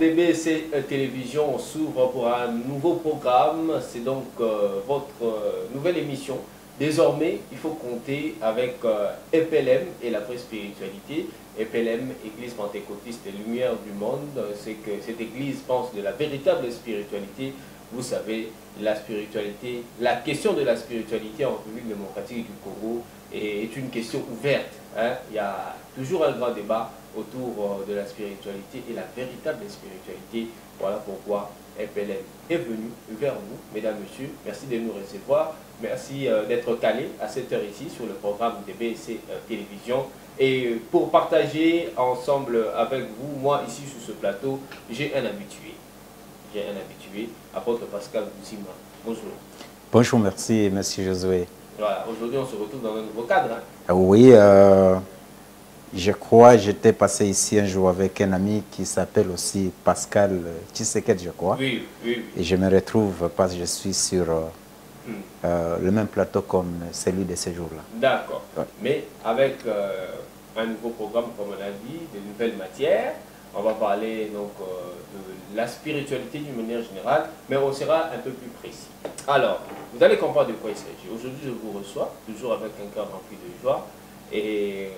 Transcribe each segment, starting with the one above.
de BC Télévision s'ouvre pour un nouveau programme. C'est donc votre nouvelle émission. Désormais, il faut compter avec EPLM et la vraie spiritualité. EPLM, Église pentecôtiste et lumière du monde, c'est que cette église pense de la véritable spiritualité. Vous savez, la spiritualité, la question de la spiritualité en République démocratique du Congo est une question ouverte. Hein. Il y a toujours un grand débat autour de la spiritualité et la véritable spiritualité. Voilà pourquoi EPLM est venu vers vous, mesdames, messieurs. Merci de nous recevoir. Merci d'être calés à cette heure ici sur le programme de BC Télévision. Et pour partager ensemble avec vous, moi ici sur ce plateau, j'ai un habitué. Apôtre Pascal Boussima. Bonjour. Bonjour, merci, monsieur Josué. Voilà, aujourd'hui on se retrouve dans un nouveau cadre. Hein. Oui, je crois, j'étais passé ici un jour avec un ami qui s'appelle aussi Pascal Tshisekedi, je crois. Oui. Et je me retrouve parce que je suis sur le même plateau comme celui de ce jour-là. D'accord. Ouais. Mais avec un nouveau programme, comme on a dit, de nouvelles matières. On va parler donc de la spiritualité d'une manière générale, mais on sera un peu plus précis. Alors, vous allez comprendre de quoi il s'agit. Aujourd'hui, je vous reçois, toujours avec un cœur rempli de joie, et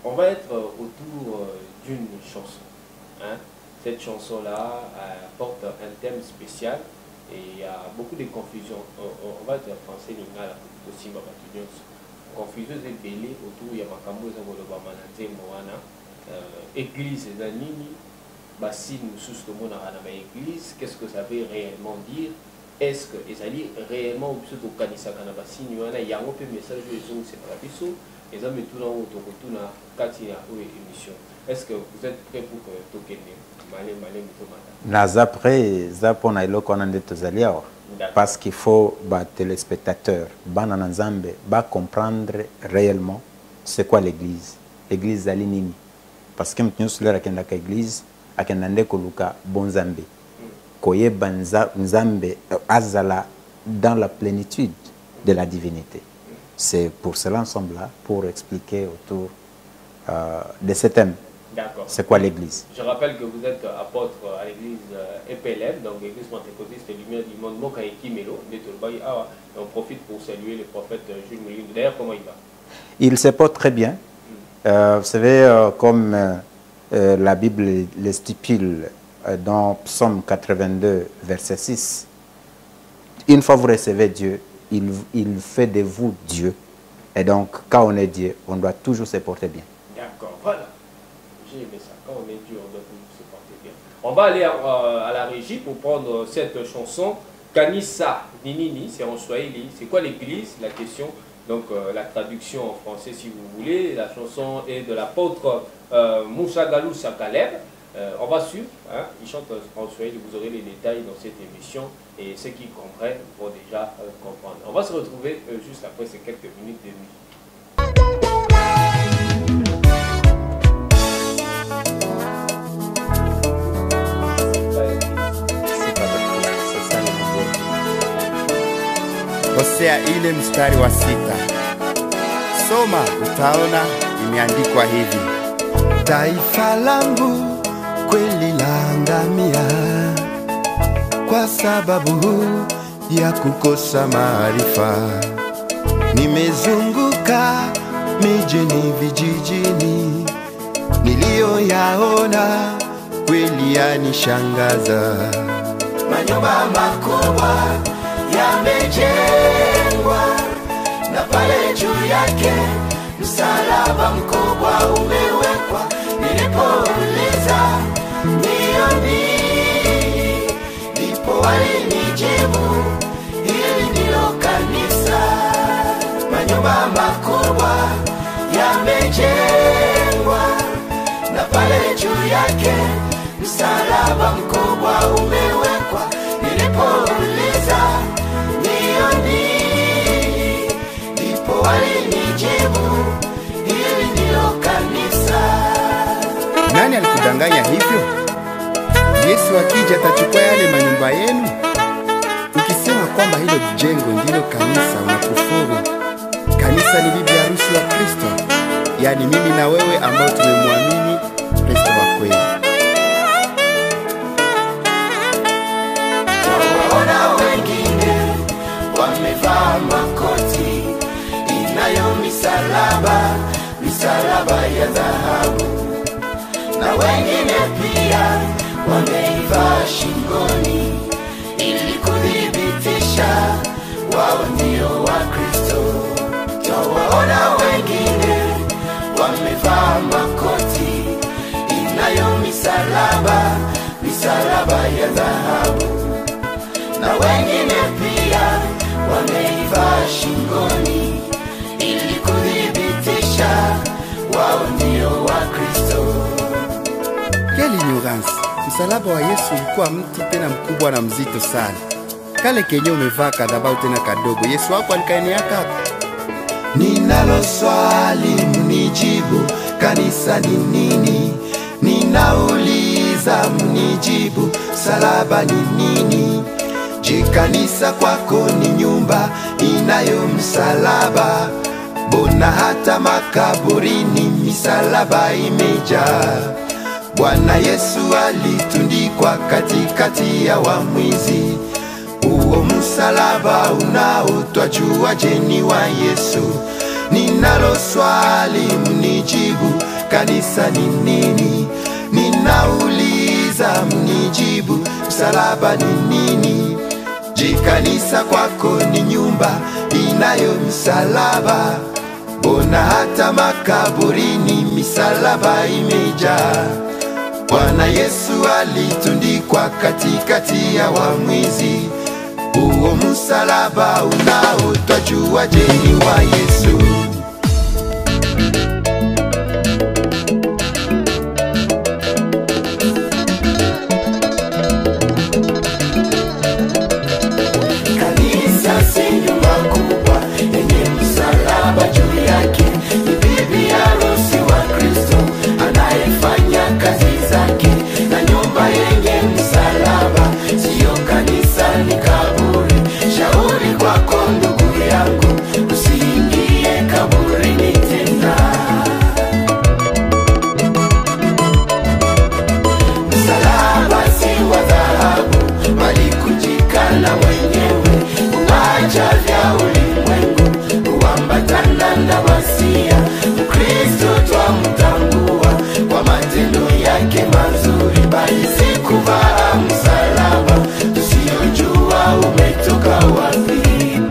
on va être autour d'une chanson. Hein. Cette chanson-là porte un thème spécial, et il y a beaucoup de confusion. On va être français, l'ingala, aussi, confusion est belle autour, il y a Makambo, église Nanini, Bassi nous sous le monde à la église, qu'est-ce que ça veut réellement dire? Est-ce que les alliés réellement au au Kanisa Kanabassi, il y a un peu de message de c'est pas la biso, et ça met tout dans votre retour à Katia ou émission. Est-ce que vous êtes prêts pour que Tokene Malé Naza après, Zapon a l'eau qu'on a des tozaliawa. Parce qu'il faut, téléspectateurs, Bananazambe, comprendre réellement c'est quoi l'église. L'église Zalinini. Parce que nous sommes là à l'église, à Koluka Bonzambe. Koye Banzambe Azala dans la plénitude de la divinité. C'est pour cela ensemble-là, pour expliquer autour de ce thème. D'accord. C'est quoi l'église? Je rappelle que vous êtes apôtre à l'église EPLM, donc l'église pentecôtiste et lumière du monde, Mokaïki Melo, et on profite pour saluer le prophète Jules Mouline. D'ailleurs, comment il va? Il se porte très bien. Vous savez, comme la Bible le stipule dans Psaume 82, verset 6, une fois vous recevez Dieu, il fait de vous Dieu. Et donc, quand on est Dieu, on doit toujours se porter bien. D'accord, voilà. J'ai aimé ça. Quand on est Dieu, on doit toujours se porter bien. On va aller à la régie pour prendre cette chanson. Kanisa Ninini, c'est en Swahili. C'est quoi l'église? La question. Donc la traduction en français si vous voulez. La chanson est de l'apôtre Moussa Galou Sakaleb. On va suivre, hein. Il chante en Swahili, vous aurez les détails dans cette émission et ceux qui comprennent vont déjà comprendre. On va se retrouver juste après ces quelques minutes de musique. Hosea ile mstari wa 6. Soma utaona imeandikwa hivi: taifa langu kweli laangamia kwa sababu ya kukosa maarifa. Nimezunguka mijini vijijini, niliyoyaona kweli yanishangaza. Manyumba makubwa yamejengwa na pale juu yake msalaba mkubwa umewekwa. Nilipouliza ndio nini, ndipo walinijibu hili ndilo kanisa. Manyumba makubwa yamejengwa na pale juu yake msalaba mkubwa umewekwa. Nilipouliza ndio nini, ndipo walinijibu hili ndilo kanisa. Nani alikudanganya hivyo? Yesu akija atachukua yale manyumba yenu? Ukisema kwamba hilo jengo ndilo kanisa, unakufuru. Kanisa ni bibi harusi wa Kristo, yaani mimi na wewe ambao tumemwamini Kristo wa kweli. pia wameivaa shingoni ili kudhibitisha wao ndio wa Kristo. Twawaona wengine wamevaa makoti inayo misalaba, misalaba ya dhahabu, na wengine pia wameivaa shingoni ili kudhibitisha wao ndio wa Kristo. Quelle ignorance! Msalaba wa Yesu ulikuwa mti tena mkubwa na mzito sana. Kale kenye umevaa kadhabau tena kadogo, Yesu wako alikaenia kaka. Ninalo swali mnijibu, kanisa ni nini? Ninauliza mnijibu, msalaba ni nini? Je, kanisa kwako ni nyumba inayo msalaba? Mbona hata makaburini misalaba imejaa? Bwana Yesu alitundikwa katikati ya wamwizi. Uo msalaba unaotwajua jeni wa Yesu. Ninalo swali mnijibu, kanisa ni nini? Ninauliza mnijibu, msalaba ni nini? Je, kanisa kwako ni nyumba inayo msalaba? Mbona hata makaburini misalaba imejaa? Bwana Yesu alitundikwa katikati ya wamwizi. Uo msalaba unaotwajua jeni wa Yesu. Kanisa si nyumba kubwa yenye msalaba juu yake. Ni bibi harusi wa Kristo anayefanya kazi zake, na nyumba yenye msalaba siyo kanisa, ni kaburi. Shauri kwako ndugu yangu, usiingie kaburini tena. Msalaba si wa dhahabu, bali kujikana mwenyewe, kuacha vya ulimwengu, kuambatana na Masia. Mkristo twamtambua kwa matendo yake mazuri, bali si kuvaa msalaba tusiyojua umetoka wapi.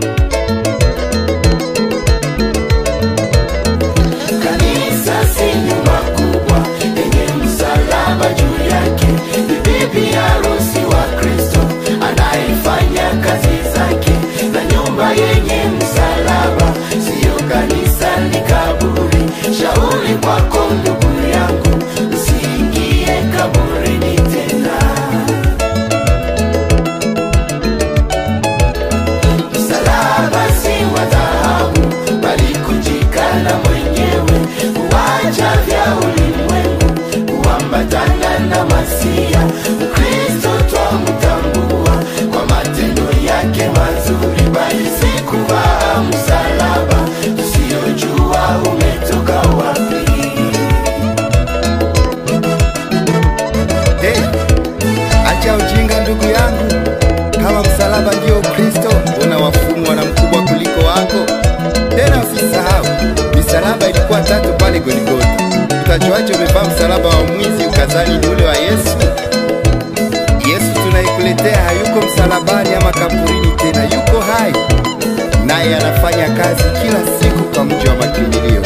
Kanisa si nyumba kubwa yenye msalaba juu yake. Ni bibi harusi wa Kristo anayefanya kazi zake, na nyumba yenye msalaba siyo kanisa, ni kaburi. Shauri kwako ndugu yangu, usiingie kaburini tena. Msalaba si wa dhahabu, bali kujikana mwenyewe, kuacha vya ulimwengu, kuambatana na Masia. Mkristo twamtambua kwa matendo yake mazuri, bali si kuvaa msalaba tusiyojua umetoka wapi. Hey, acha ujinga ndugu yangu. Kama msalaba ndio Kristo, una wafungwa na mkubwa kuliko wako. Tena usisahau, misalaba ilikuwa 3 pale Golgotha. Utachoacho umevaa msalaba wa mwizi ukazani ni ule wa Yesu. Yesu tunaikuletea hayuko msalabani ama kaburini tena, yuko hai, naye anafanya kazi kila siku kwa mji wa makimbilio.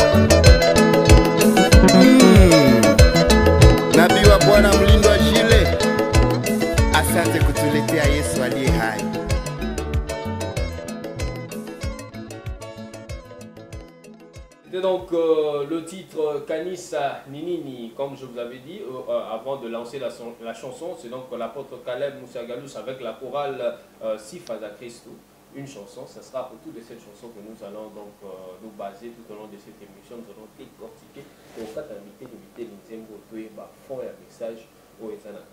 Nabii wa Bwana mlindwa Jile, asante kutuletea Yesu aliye hai. C'était donc le titre Kanisa Ninini, comme je vous avais dit avant de lancer la chanson. C'est donc l'apôtre Caleb Moussagalous avec la chorale Sifas à Christo. Une chanson, ça sera autour de cette chanson que nous allons donc nous baser tout au long de cette émission. Nous allons décortiquer pour quatre invités fond et un message au Ezana.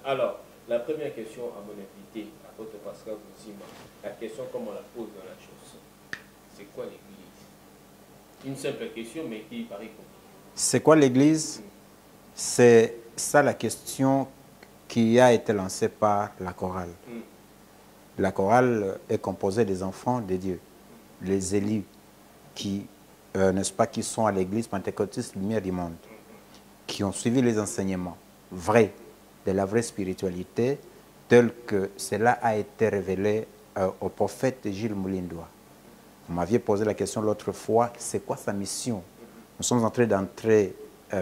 Alors, la première question à mon invité, l'apôtre Pascal Bouzima, la question comme on la pose dans la chanson, c'est quoi l'église? Une simple question, mais qui paraît compliquée. C'est quoi l'église? C'est ça la question qui a été lancée par la chorale. La chorale est composée des enfants de Dieu, les élus qui, n'est-ce pas, qui sont à l'église pentecôtiste Lumière du Monde, qui ont suivi les enseignements, vraie, de la vraie spiritualité, telle que cela a été révélé au prophète Gilles Moulindoua. Vous m'aviez posé la question l'autre fois, c'est quoi sa mission? Nous sommes en train d'entrer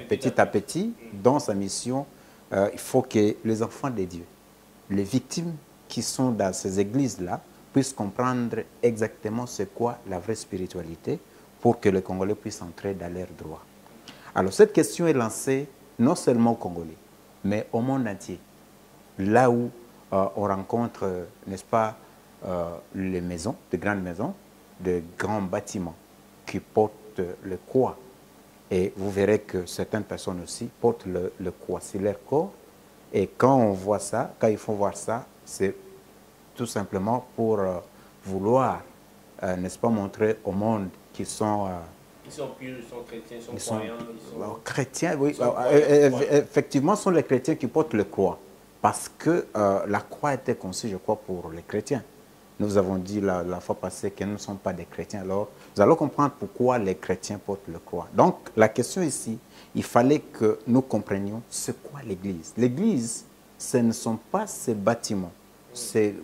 petit à petit dans sa mission. Il faut que les enfants de Dieu, les victimes qui sont dans ces églises-là, puissent comprendre exactement c'est quoi la vraie spiritualité pour que les Congolais puissent entrer dans leur droit. Alors cette question est lancée non seulement aux Congolais, mais au monde entier. Là où on rencontre, n'est-ce pas, les maisons, de grandes maisons, de grands bâtiments qui portent le croix. Et vous verrez que certaines personnes aussi portent le croix sur leur corps. Et quand on voit ça, quand il faut voir ça, c'est tout simplement pour vouloir, n'est-ce pas, montrer au monde qu'ils sont... ils sont purs, ils sont chrétiens, ils sont croyants. Ils sont chrétiens, oui. Effectivement, ce sont les chrétiens qui portent le croix. Parce que la croix était conçue, je crois, pour les chrétiens. Nous avons dit la fois passée que nous ne sommes pas des chrétiens. Alors, nous allons comprendre pourquoi les chrétiens portent le croix. Donc, la question ici, il fallait que nous comprenions c'est quoi l'Église. L'Église, ce ne sont pas ces bâtiments, ces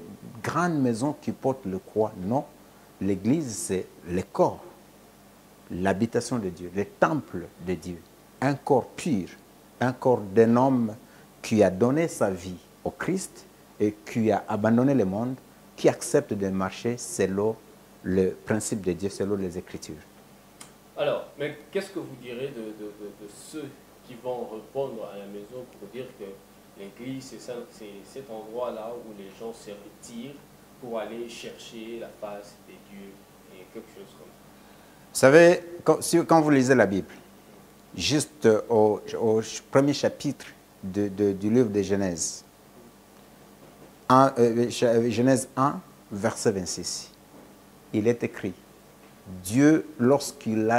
grandes maisons qui portent le croix. Non, l'Église, c'est le corps, l'habitation de Dieu, le temple de Dieu. Un corps pur, un corps d'un homme qui a donné sa vie au Christ et qui a abandonné le monde, qui accepte de marcher selon le principe de Dieu, selon les Écritures. Alors, mais qu'est-ce que vous direz de ceux qui vont répondre à la maison pour dire que l'église, c'est cet endroit-là où les gens se retirent pour aller chercher la face de Dieu et quelque chose comme ça? Vous savez, quand vous lisez la Bible, juste au premier chapitre du livre de Genèse, Genèse 1, verset 26, il est écrit, Dieu, lorsqu'il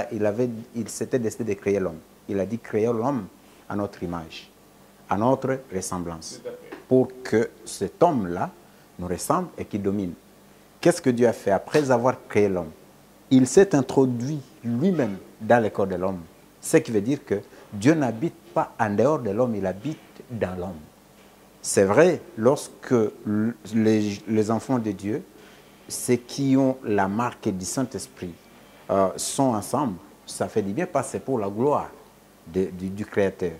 s'était décidé de créer l'homme, il a dit créer l'homme à notre image, à notre ressemblance, pour que cet homme-là nous ressemble et qu'il domine. Qu'est-ce que Dieu a fait après avoir créé l'homme? Il s'est introduit lui-même dans le corps de l'homme. Ce qui veut dire que Dieu n'habite pas en dehors de l'homme, il habite dans l'homme. C'est vrai, lorsque les enfants de Dieu, ceux qui ont la marque du Saint-Esprit, sont ensemble, ça fait du bien parce que c'est pour la gloire du Créateur.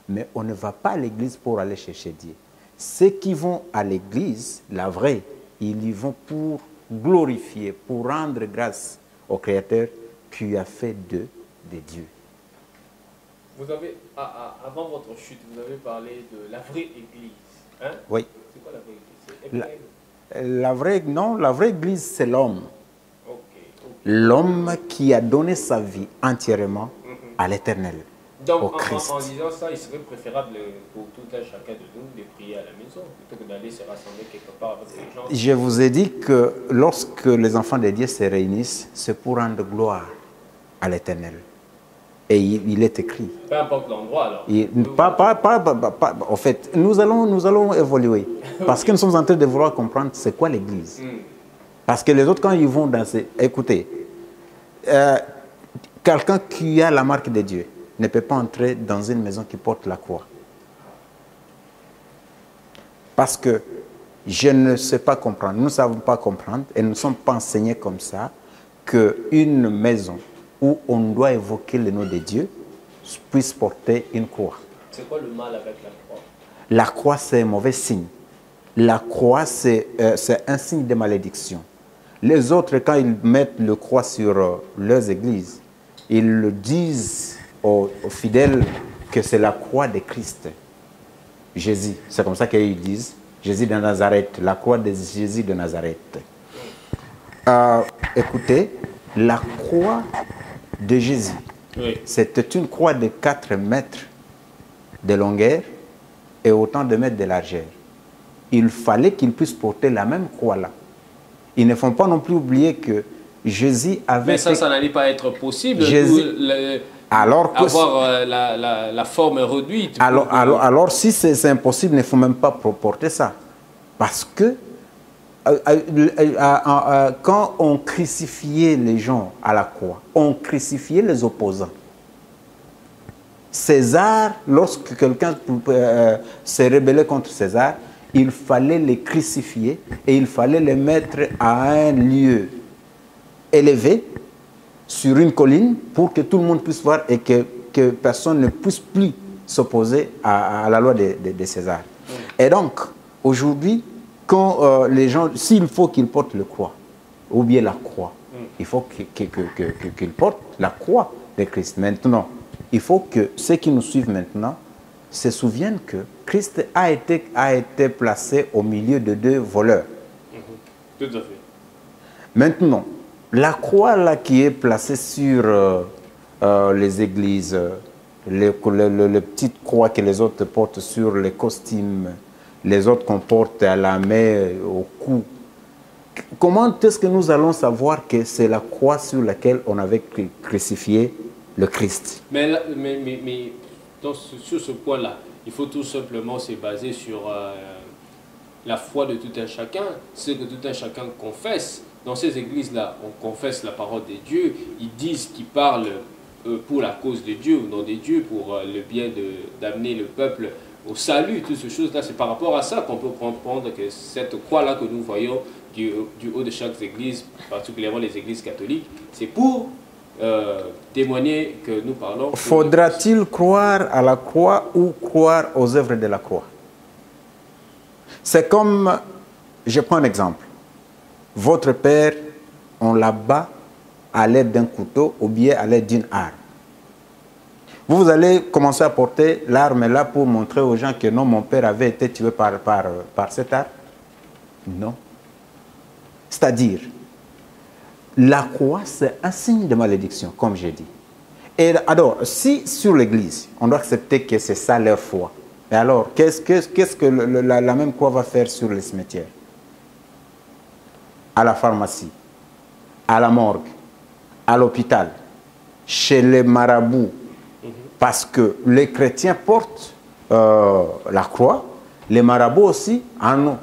Mais on ne va pas à l'église pour aller chercher Dieu. Ceux qui vont à l'église, la vraie, ils y vont pour glorifier, pour rendre grâce au Créateur qui a fait d'eux des dieux. Vous avez, avant votre chute, vous avez parlé de la vraie église. Hein? Oui. C'est quoi la vraie église? La vraie église, c'est l'homme. L'homme qui a donné sa vie entièrement à l'Éternel, au Christ. En disant ça, il serait préférable pour tout un chacun de nous de prier à la maison plutôt que d'aller se rassembler quelque part avec les gens. Je vous ai dit que lorsque les enfants de Dieu se réunissent, c'est pour rendre gloire à l'Éternel. Et il est écrit. Peu importe l'endroit alors. En fait, nous allons évoluer. Parce que nous sommes en train de vouloir comprendre c'est quoi l'Église. Parce que les autres, quand ils vont danser, écoutez, quelqu'un qui a la marque de Dieu ne peut pas entrer dans une maison qui porte la croix. Parce que je ne sais pas comprendre, nous ne savons pas comprendre et nous ne sommes pas enseignés comme ça qu'une maison où on doit évoquer le nom de Dieu puisse porter une croix. C'est quoi le mal avec la croix? La croix, c'est un mauvais signe. La croix, c'est un signe de malédiction. Les autres, quand ils mettent le croix sur leurs églises, ils le disent aux fidèles que c'est la croix de Christ. Jésus, c'est comme ça qu'ils disent. Jésus de Nazareth, la croix de Jésus de Nazareth. Écoutez, la croix de Jésus, c'était une croix de 4 mètres de longueur et autant de mètres de largeur. Il fallait qu'ils puissent porter la même croix là. Ils ne font pas non plus oublier que Jésus avait... Mais ça n'allait pas être possible. Avoir la forme réduite. Alors si c'est impossible, il ne faut même pas porter ça. Parce que quand on crucifiait les gens à la croix, on crucifiait les opposants. César, lorsque quelqu'un s'est rébellé contre César, il fallait les crucifier et il fallait les mettre à un lieu élevé sur une colline pour que tout le monde puisse voir et que personne ne puisse plus s'opposer à la loi de César. Et donc, aujourd'hui, quand les gens, s'il faut qu'ils portent le croix, ou bien la croix, il faut qu'ils portent la croix de Christ. Maintenant, il faut que ceux qui nous suivent maintenant se souviennent que Christ a été placé au milieu de deux voleurs. Tout à fait. Maintenant, la croix là qui est placée sur les églises, les petites croix que les autres portent sur les costumes, les autres qu'on porte à la main, au cou. Comment est-ce que nous allons savoir que c'est la croix sur laquelle on avait crucifié le Christ? Mais sur ce point-là, il faut tout simplement se baser sur la foi de tout un chacun, ce que tout un chacun confesse. Dans ces églises-là, on confesse la parole de Dieu, ils disent qu'ils parlent pour la cause de Dieu, au nom de Dieu, pour le bien d'amener le peuple au salut, toutes ces choses-là. C'est par rapport à ça qu'on peut comprendre que cette croix-là que nous voyons du haut de chaque église, particulièrement les églises catholiques, c'est pour témoigner que nous parlons. Faudra-t-il croire à la croix ou croire aux œuvres de la croix? C'est comme, je prends un exemple. Votre père, on l'abat à l'aide d'un couteau ou bien à l'aide d'une arme. Vous allez commencer à porter l'arme là pour montrer aux gens que non, mon père avait été tué par cette arme? Non. C'est-à-dire, la croix, c'est un signe de malédiction, comme j'ai dit. Et alors, si sur l'Église, on doit accepter que c'est ça leur foi, et alors, qu'est-ce que la même croix va faire sur les cimetières? À la pharmacie, à la morgue, à l'hôpital, chez les marabouts, parce que les chrétiens portent la croix, les marabouts aussi en ont.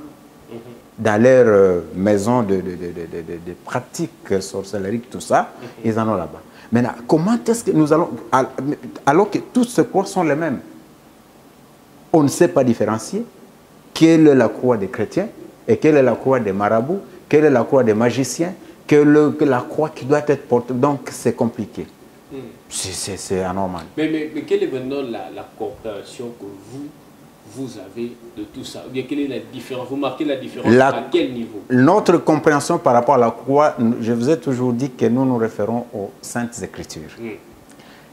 Dans leur maison de pratiques sorcelleries, tout ça, ils en ont là-bas. Maintenant, comment est-ce que nous allons, alors que toutes ces croix sont les mêmes, on ne sait pas différencier quelle est la croix des chrétiens et quelle est la croix des marabouts, quelle est la croix des magiciens, quelle est la croix qui doit être portée. Donc, c'est compliqué. C'est anormal. Mais quelle est maintenant la compréhension que vous avez de tout ça? Ou bien quelle est la différence? Vous marquez la différence à quel niveau? Notre compréhension par rapport à la croix, je vous ai toujours dit que nous nous référons aux Saintes Écritures.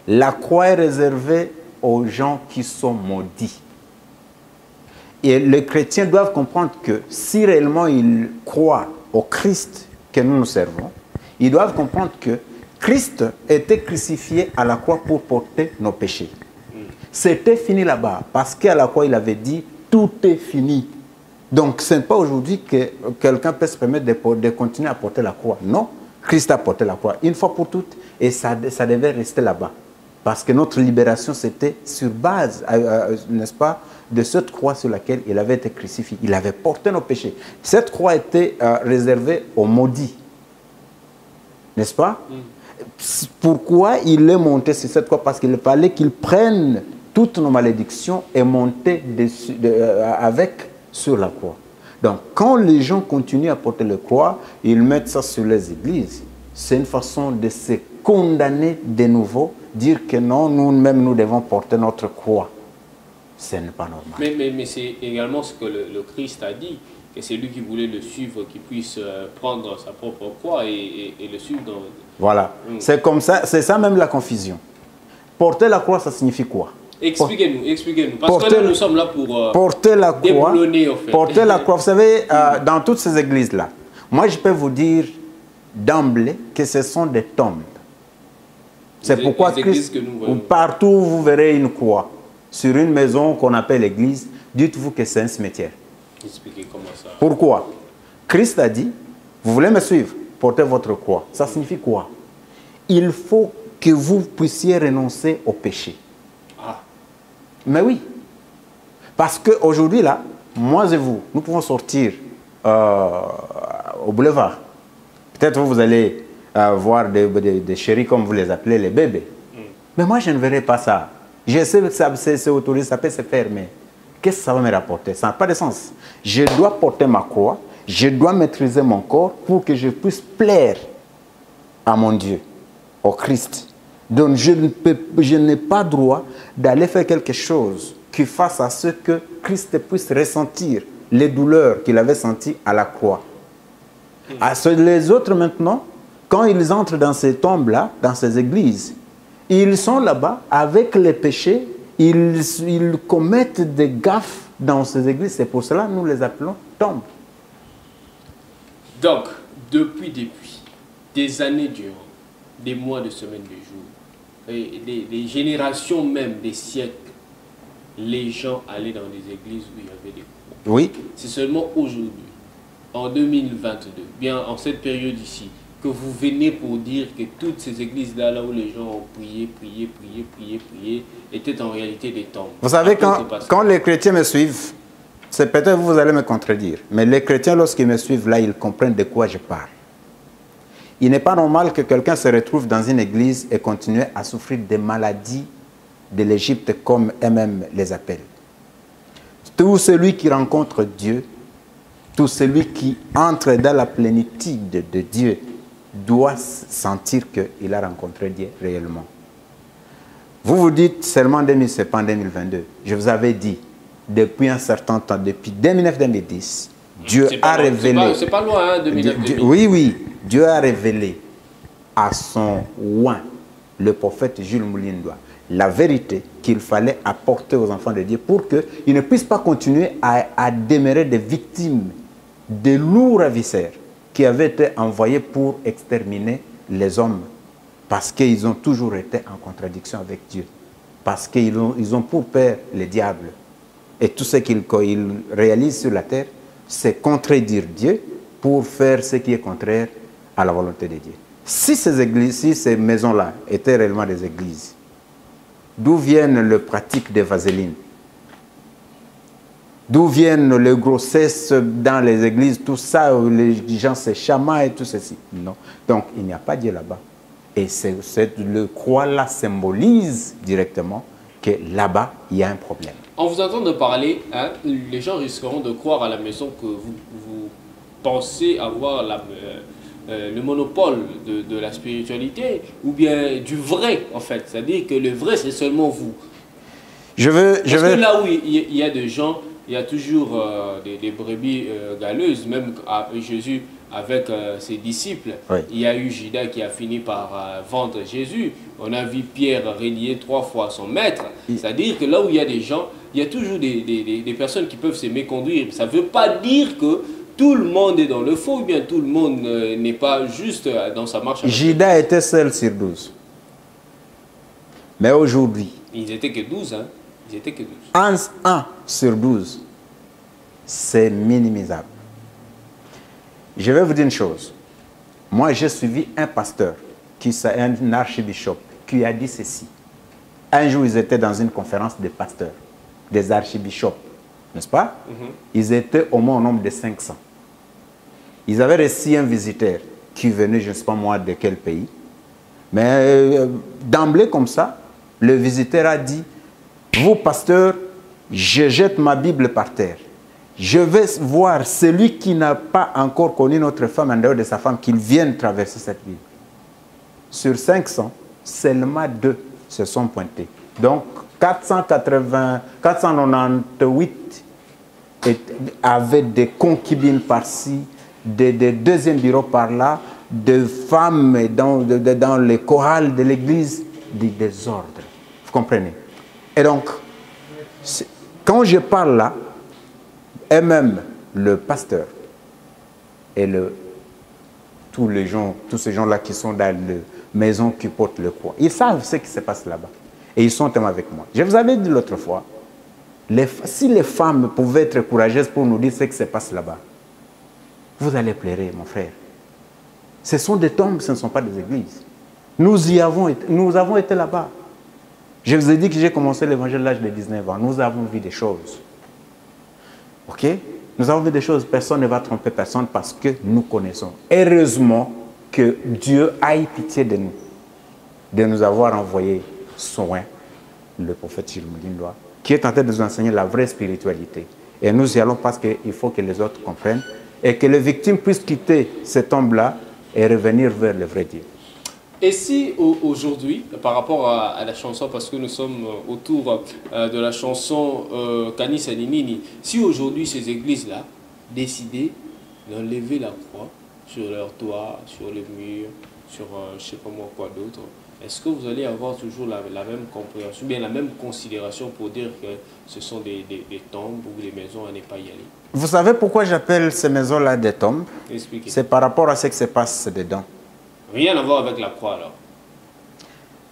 La croix est réservée aux gens qui sont maudits. Et les chrétiens doivent comprendre que si réellement ils croient au Christ que nous nous servons, ils doivent comprendre que Christ était crucifié à la croix pour porter nos péchés. C'était fini là-bas, parce qu'à la croix, il avait dit, tout est fini. Donc, ce n'est pas aujourd'hui que quelqu'un peut se permettre de continuer à porter la croix. Non, Christ a porté la croix une fois pour toutes, et ça devait rester là-bas. Parce que notre libération, c'était sur base, n'est-ce pas, de cette croix sur laquelle il avait été crucifié. Il avait porté nos péchés. Cette croix était réservée aux maudits. N'est-ce pas? Pourquoi il est monté sur cette croix? Parce qu'il fallait qu'il prenne toutes nos malédictions et monter avec sur la croix. Donc, quand les gens continuent à porter la croix, ils mettent ça sur les églises. C'est une façon de se condamner de nouveau, dire que non, nous-mêmes, nous devons porter notre croix. Ce n'est pas normal. Mais c'est également ce que le Christ a dit, que c'est lui qui voulait le suivre, qui puisse prendre sa propre croix et le suivre. Voilà. C'est comme ça, c'est ça même la confusion. Porter la croix, ça signifie quoi? Expliquez-nous. Parce que là, nous sommes là pour porter la croix. En fait. Porter la croix. Vous savez, dans toutes ces églises-là, moi, je peux vous dire d'emblée que ce sont des tombes. C'est pourquoi Christ, partout où vous verrez une croix, sur une maison qu'on appelle l'église, dites-vous que c'est un cimetière. Expliquez comment ça. Pourquoi? Christ a dit, vous voulez me suivre, portez votre croix. Ça signifie quoi? Il faut que vous puissiez renoncer au péché. Mais oui. Parce qu'aujourd'hui, là, moi et vous, nous pouvons sortir au boulevard. Peut-être vous allez voir des chéris, comme vous les appelez, les bébés. Mais moi, je ne verrai pas ça. Je sais que c'est autorisé, ça peut se faire, mais qu'est-ce que ça va me rapporter? Ça n'a pas de sens. Je dois porter ma croix, je dois maîtriser mon corps pour que je puisse plaire à mon Dieu, au Christ. Donc je n'ai pas droit d'aller faire quelque chose qui fasse à ce que Christ puisse ressentir les douleurs qu'il avait senties à la croix. Les autres maintenant, quand ils entrent dans ces tombes-là, dans ces églises, ils sont là-bas avec les péchés, ils commettent des gaffes dans ces églises. C'est pour cela que nous les appelons tombes. Donc, depuis des années durant, des mois, de semaines, de jours, et des générations même, des siècles, les gens allaient dans des églises où il y avait des croix. Oui. C'est seulement aujourd'hui, en 2022, bien en cette période ici, que vous venez pour dire que toutes ces églises-là, là où les gens ont prié, étaient en réalité des tombes. Vous savez, quand les chrétiens me suivent, c'est peut-être vous allez me contredire, mais les chrétiens, lorsqu'ils me suivent là, ils comprennent de quoi je parle. Il n'est pas normal que quelqu'un se retrouve dans une église et continue à souffrir des maladies de l'Égypte, comme eux-mêmes les appellent. Tout celui qui rencontre Dieu, tout celui qui entre dans la plénitude de Dieu, doit sentir qu'il a rencontré Dieu réellement. Vous vous dites seulement 2000, c'est pas en 2022. Je vous avais dit, depuis un certain temps, depuis 2009-2010, Dieu a révélé... C'est pas loin, hein, 2009-2010. Oui, Dieu a révélé à son oint, le prophète Jules Moulindoua, la vérité qu'il fallait apporter aux enfants de Dieu pour qu'ils ne puissent pas continuer à demeurer des victimes de lourds ravisseurs qui avaient été envoyés pour exterminer les hommes, parce qu'ils ont toujours été en contradiction avec Dieu, parce qu'ils ont pour père le diable. Et tout ce qu'ils réalisent sur la terre, c'est contredire Dieu pour faire ce qui est contraire à la volonté de Dieu. Si ces églises, si ces maisons-là étaient réellement des églises, d'où viennent les pratiques de vaseline? D'où viennent les grossesses dans les églises, tout ça, où les gens se chamaillent et tout ceci? Non. Donc, il n'y a pas Dieu là-bas. Et le croix-là symbolise directement que là-bas, il y a un problème. En vous entendant parler, hein, les gens risqueront de croire à la maison que vous pensez avoir le monopole de la spiritualité, ou bien du vrai, en fait. C'est-à-dire que le vrai, c'est seulement vous. Parce que là où il y a des gens, il y a toujours des brebis galeuses, même Jésus avec ses disciples. Oui. Il y a eu Judas qui a fini par vendre Jésus. On a vu Pierre renier 3 fois son maître. C'est-à-dire que là où il y a des gens, il y a toujours des personnes qui peuvent se méconduire. Ça ne veut pas dire que tout le monde est dans le faux, ou bien tout le monde n'est pas juste dans sa marche. Judas était seul sur 12. Mais aujourd'hui... Ils n'étaient que 12, hein. Ils étaient que 12. 1 sur 12, c'est minimisable. Je vais vous dire une chose. Moi, j'ai suivi un pasteur, un archibishop, qui a dit ceci. Un jour, ils étaient dans une conférence des pasteurs, des archibishops, n'est-ce pas? Ils étaient au moins au nombre de 500. Ils avaient reçu un visiteur qui venait, je ne sais pas moi, de quel pays. Mais d'emblée comme ça, le visiteur a dit: vous, pasteur, je jette ma Bible par terre. Je vais voir celui qui n'a pas encore connu notre femme en dehors de sa femme, qu'il vienne traverser cette Bible. Sur 500, seulement 2 se sont pointés. Donc, 498 avaient des concubines par-ci, des deuxièmes bureaux par-là, de femmes dans les chorales de l'église, du désordre. Vous comprenez? Et donc, quand je parle là, et même le pasteur et tous ces gens-là qui sont dans la maison qui portent le croix, ils savent ce qui se passe là-bas. Et ils sont témoins avec moi. Je vous avais dit l'autre fois, si les femmes pouvaient être courageuses pour nous dire ce qui se passe là-bas, vous allez pleurer, mon frère. Ce sont des tombes, ce ne sont pas des églises. Nous avons été là-bas. Je vous ai dit que j'ai commencé l'évangile à l'âge de 19 ans. Nous avons vu des choses. Ok? Nous avons vu des choses. Personne ne va tromper personne parce que nous connaissons. Heureusement que Dieu a eu pitié de nous avoir envoyé soin le prophète Jules Moulindois, qui est en train de nous enseigner la vraie spiritualité. Et nous y allons parce qu'il faut que les autres comprennent et que les victimes puissent quitter cette tombe-là et revenir vers le vrai Dieu. Et si aujourd'hui, par rapport à la chanson, parce que nous sommes autour de la chanson Canis Aninini, si aujourd'hui ces églises-là décidaient d'enlever la croix sur leur toit, sur les murs, sur je ne sais pas moi quoi d'autre, est-ce que vous allez avoir toujours la même compréhension, bien la même considération pour dire que ce sont des tombes ou des maisons à ne pas y aller? Vous savez pourquoi j'appelle ces maisons-là des tombes? Expliquez. C'est par rapport à ce qui se passe dedans. Rien à voir avec la croix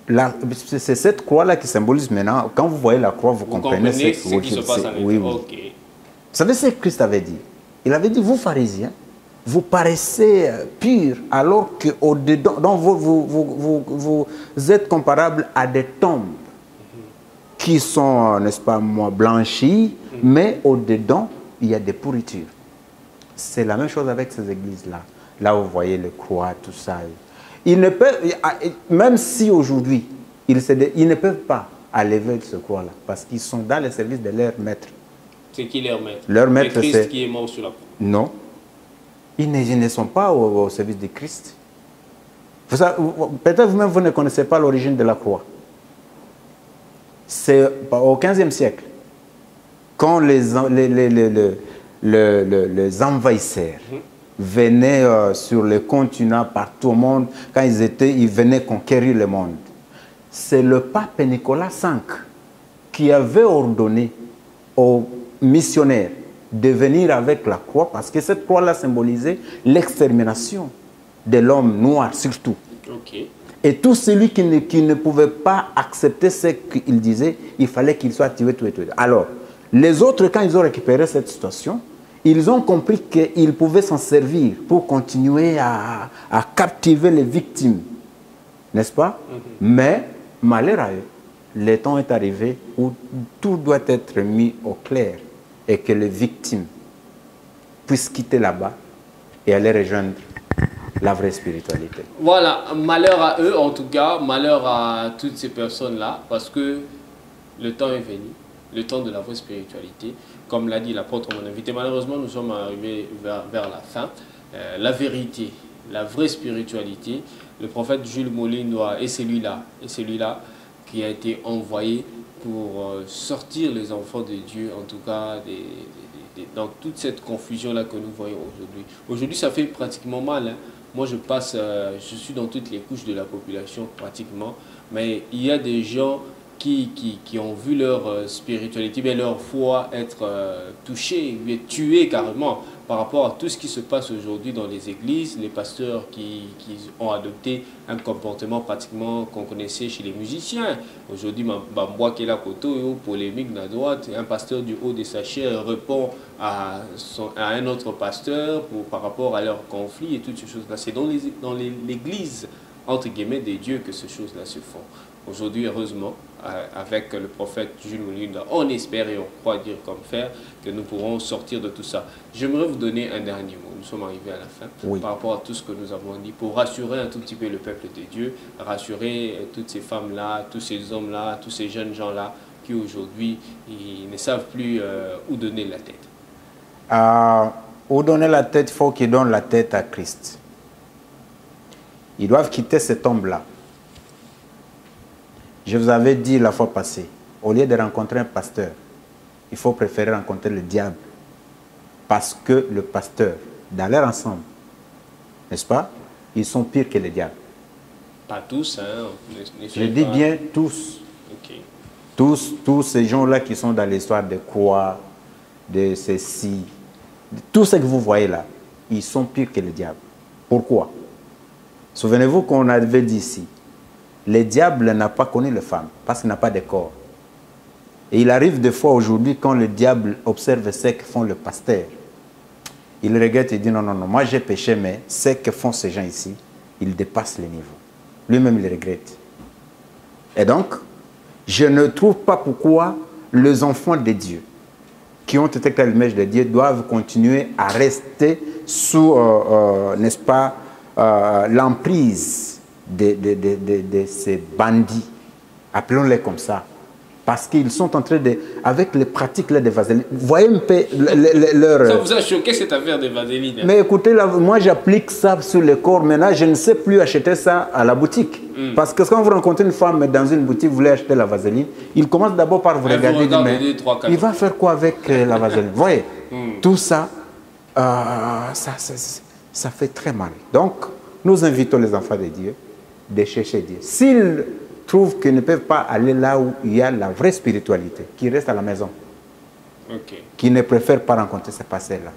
alors? C'est cette croix-là qui symbolise maintenant. Quand vous voyez la croix, vous comprenez ce qui se passe avec oui, oui. Oui. Okay. Vous savez ce que Christ avait dit? Il avait dit, vous pharisiens, vous paraissez purs alors qu'au-dedans, vous êtes comparables à des tombes qui sont, n'est-ce pas moi, blanchies, mais au-dedans, il y a des pourritures. C'est la même chose avec ces églises-là. Là, vous voyez les croix, tout ça. Ils ne peuvent, même si aujourd'hui, ils ne peuvent pas enlever ce croix-là, parce qu'ils sont dans le service de leur maître. C'est qui leur maître? Leur maître, c'est Christ qui est mort sur la croix. Non. Ils ne sont pas au service de Christ. Peut-être vous-même, vous ne connaissez pas l'origine de la croix. C'est au XVe siècle, quand les envahisseurs venaient sur le continent, partout au monde, quand ils venaient conquérir le monde. C'est le pape Nicolas V qui avait ordonné aux missionnaires de venir avec la croix, parce que cette croix-là symbolisait l'extermination de l'homme noir surtout. Okay. Et tout celui qui ne pouvait pas accepter ce qu'il disait, il fallait qu'il soit tué, tué, tué. Alors, les autres, quand ils ont récupéré cette situation, ils ont compris qu'ils pouvaient s'en servir pour continuer à captiver les victimes. N'est-ce pas? Mais, malheur à eux, le temps est arrivé où tout doit être mis au clair et que les victimes puissent quitter là-bas et aller rejoindre la vraie spiritualité. Voilà, malheur à eux en tout cas, malheur à toutes ces personnes-là, parce que le temps est venu, le temps de la vraie spiritualité. Comme l'a dit l'apôtre, mon invité, malheureusement nous sommes arrivés vers la fin. La vérité, la vraie spiritualité, le prophète Jules Moulindois est celui-là qui a été envoyé pour sortir les enfants de Dieu, en tout cas dans toute cette confusion-là que nous voyons aujourd'hui. Aujourd'hui, ça fait pratiquement mal, hein. Moi, je suis dans toutes les couches de la population pratiquement, mais il y a des gens qui ont vu leur spiritualité, bien leur foi être touchée, tuée carrément par rapport à tout ce qui se passe aujourd'hui dans les églises, les pasteurs qui ont adopté un comportement pratiquement qu'on connaissait chez les musiciens. Aujourd'hui, Bamboa qui est là koto, polémique à droite, un pasteur du haut de sa chair répond à un autre pasteur par rapport à leur conflit et toutes ces choses-là. C'est dans l'église, entre guillemets, des dieux que ces choses-là se font. Aujourd'hui, heureusement, avec le prophète Jules Moulindois, on espère et on croit dire comme faire que nous pourrons sortir de tout ça. J'aimerais vous donner un dernier mot. Nous sommes arrivés à la fin. Oui. Par rapport à tout ce que nous avons dit, pour rassurer un tout petit peu le peuple de Dieu, rassurer toutes ces femmes-là, tous ces hommes-là, tous ces jeunes gens-là qui aujourd'hui ne savent plus où donner la tête. Où donner la tête, il faut qu'ils donnent la tête à Christ. Ils doivent quitter cette tombe-là. Je vous avais dit la fois passée, au lieu de rencontrer un pasteur, il faut préférer rencontrer le diable. Parce que le pasteur, dans leur ensemble, n'est-ce pas, ils sont pires que le diable. Pas tous, hein. Je dis bien tous. Okay. Tous ces gens-là qui sont dans l'histoire de croix, de ceci, tout ce que vous voyez là, ils sont pires que le diable. Pourquoi? Souvenez-vous qu'on avait dit ici, le diable n'a pas connu les femmes parce qu'il n'a pas de corps. Et il arrive des fois aujourd'hui quand le diable observe ce que font les pasteurs, il regrette et dit non, non, non, moi j'ai péché, mais ce que font ces gens ici, ils dépassent les niveaux. Lui-même il regrette. Et donc, je ne trouve pas pourquoi les enfants de Dieu qui ont été créés à l'image de Dieu doivent continuer à rester sous, n'est-ce pas, l'emprise de ces bandits, appelons-les comme ça, Parce qu'ils sont en train de, avec les pratiques là, de vaseline, vous voyez un peu leur... Ça vous a choqué cette affaire de vaseline? Mais écoutez, là, moi j'applique ça sur le corps. Maintenant, je ne sais plus acheter ça à la boutique. Parce que quand vous rencontrez une femme dans une boutique, vous voulez acheter la vaseline, il commence d'abord par vous regarder. Mais il va faire quoi avec la vaseline? Vous voyez, tout ça, ça fait très mal. Donc, nous invitons les enfants de Dieu de chercher Dieu. S'ils trouvent qu'ils ne peuvent pas aller là où il y a la vraie spiritualité, qu'ils restent à la maison. Qui ne préfèrent pas rencontrer ces passés-là.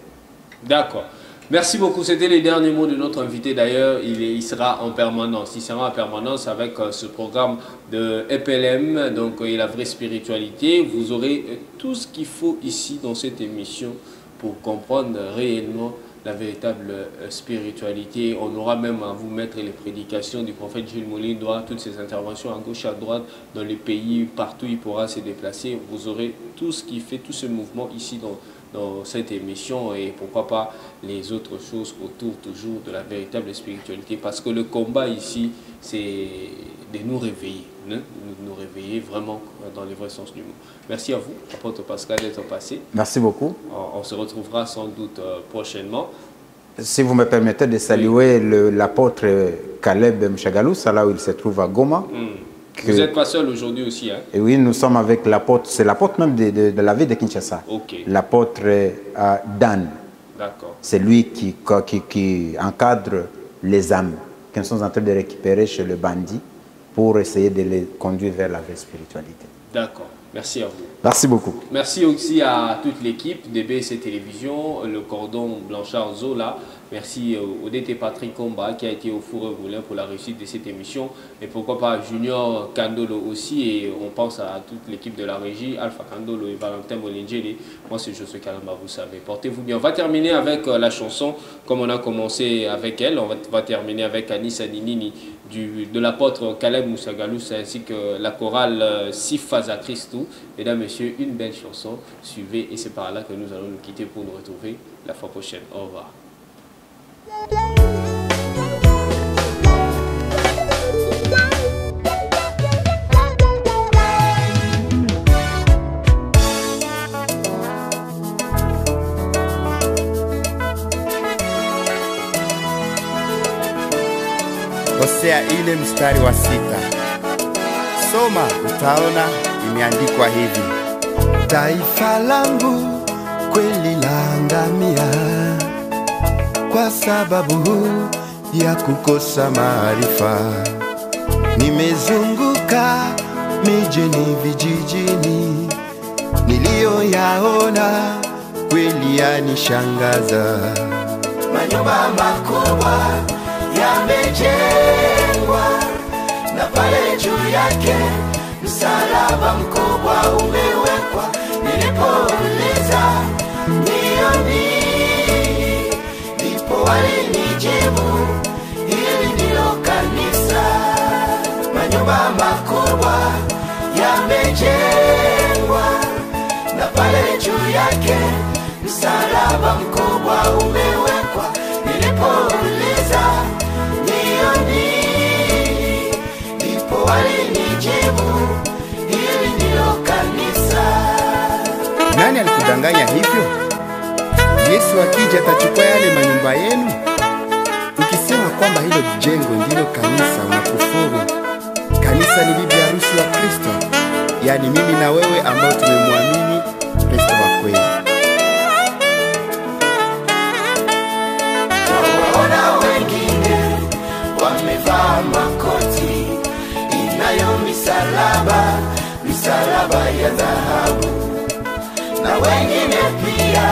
D'accord. Merci beaucoup. C'était les derniers mots de notre invité. D'ailleurs, il sera en permanence. Il sera en permanence avec ce programme de EPLM, donc et la vraie spiritualité. Vous aurez tout ce qu'il faut ici dans cette émission pour comprendre réellement la véritable spiritualité. On aura même à vous mettre les prédications du prophète Gilles Moulin-Doigt, toutes ses interventions à gauche, à droite, dans les pays, partout il pourra se déplacer. Vous aurez tout ce qui fait, tout ce mouvement ici dans cette émission et pourquoi pas les autres choses autour toujours de la véritable spiritualité. Parce que le combat ici, c'est de nous réveiller, nous réveiller vraiment dans le vrai sens du mot. Merci à vous, apôtre Pascal, d'être passé. Merci beaucoup. On se retrouvera sans doute prochainement. Si vous me permettez de saluer l'apôtre Caleb Mchagalous, là où il se trouve à Goma. Vous n'êtes pas seul aujourd'hui aussi, hein? Et oui, nous sommes avec l'apôtre, c'est l'apôtre même de la ville de Kinshasa. L'apôtre Dan. D'accord. C'est lui qui encadre les âmes que nous sommes en train de récupérer chez le bandit pour essayer de les conduire vers la vraie spiritualité. D'accord. Merci à vous. Merci beaucoup. Merci aussi à toute l'équipe de BC Télévision, le cordon Blanchard Zola. Merci au DT Patrick Comba qui a été au four et moulin pour la réussite de cette émission. Et pourquoi pas Junior Kandolo aussi. Et on pense à toute l'équipe de la régie, Alpha Kandolo et Valentin Bolingeli. Moi c'est Josué Kalamba, vous savez. Portez-vous bien. On va terminer avec la chanson comme on a commencé avec elle. On va terminer avec Anissa Ninini de l'apôtre Caleb Mchagalous ainsi que la chorale Sifaza Christou. Mesdames, Messieurs, une belle chanson. Suivez et c'est par là que nous allons nous quitter pour nous retrouver la fois prochaine. Au revoir. Hosea ile mstari wa 6. Soma utaona imeandikwa hivi: taifa langu kweli laangamia kwa sababu ya kukosa maarifa. Nimezunguka mijini vijijini, niliyoyaona kweli yanishangaza. Manyumba makubwa yamejengwa na pale juu yake msalaba mkubwa umewekwa. Nilipouliza nioni, ndipo walinijibu hili ndilo kanisa. Manyumba makubwa yamejengwa na pale juu yake msalaba mkubwa umewekwa. Nilipouliza nioni, ndipo walinijibu hili ndilo kanisa. Nani alikudanganya hivyo? Yesu akija atachukua yale manyumba yenu? Ukisema kwamba hilo jengo ndilo kanisa, unakufuru. Kanisa ni bibi harusi wa Kristo, yaani mimi na wewe ambao tumemwamini Kristo wa kweli. Waona wengine wamevaa makoti inayo misalaba ya dhahabu, na wengine pia